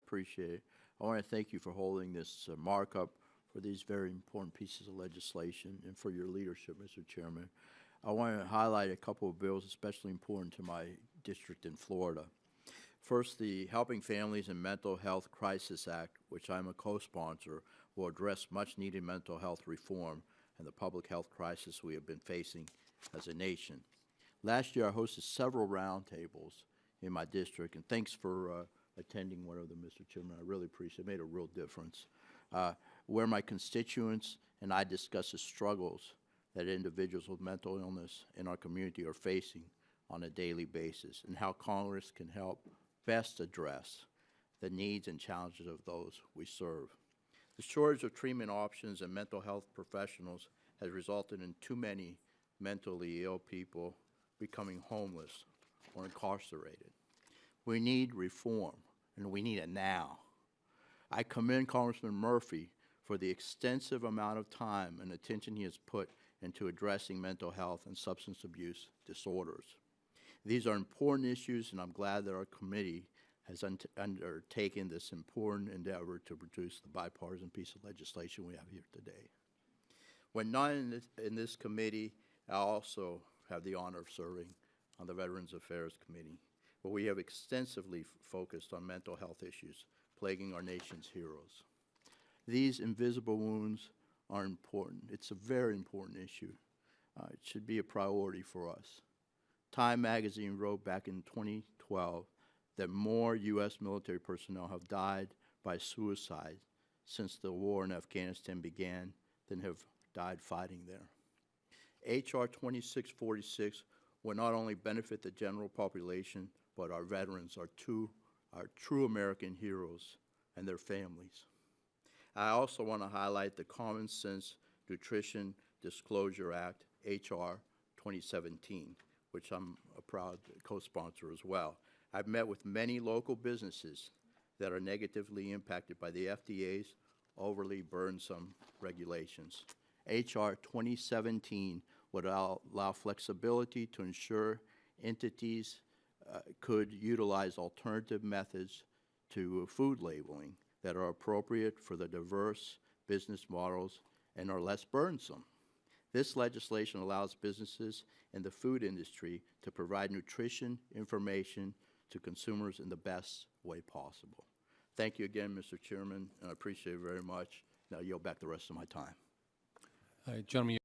appreciate it. I want to thank you for holding this markup for these very important pieces of legislation and for your leadership, Mr. Chairman. I want to highlight a couple of bills especially important to my district in Florida. First, the Helping Families in Mental Health Crisis Act, which I'm a co-sponsor, will address much-needed mental health reform and the public health crisis we have been facing as a nation. Last year, I hosted several roundtables in my district, and thanks for attending one of them, Mr. Chairman. I really appreciate it. It made a real difference. Where my constituents and I discussed the struggles that individuals with mental illness in our community are facing on a daily basis and how Congress can help best address the needs and challenges of those we serve. The shortage of treatment options and mental health professionals has resulted in too many mentally ill people becoming homeless or incarcerated. We need reform, and we need it now. I commend Congressman Murphy for the extensive amount of time and attention he has put into addressing mental health and substance abuse disorders. These are important issues, and I'm glad that our committee has undertaken this important endeavor to produce the bipartisan piece of legislation we have here today. When not in this committee, I also have the honor of serving on the Veterans Affairs Committee, where we have extensively focused on mental health issues plaguing our nation's heroes. These invisible wounds are important. It's a very important issue. It should be a priority for us. Time magazine wrote back in 2012 that more U.S. military personnel have died by suicide since the war in Afghanistan began than have died fighting there. H.R. 2646 will not only benefit the general population, but our veterans, our true American heroes, and their families. I also want to highlight the Common Sense Nutrition Disclosure Act, H.R. 2017, which I'm a proud co-sponsor as well. I've met with many local businesses that are negatively impacted by the FDA's overly burdensome regulations. H.R. 2017 would allow flexibility to ensure entities could utilize alternative methods to food labeling that are appropriate for the diverse business models and are less burdensome. This legislation allows businesses in the food industry to provide nutrition information to consumers in the best way possible. Thank you again, Mr. Chairman, and I appreciate it very much. Now I yield back the rest of my time. Gentlemen.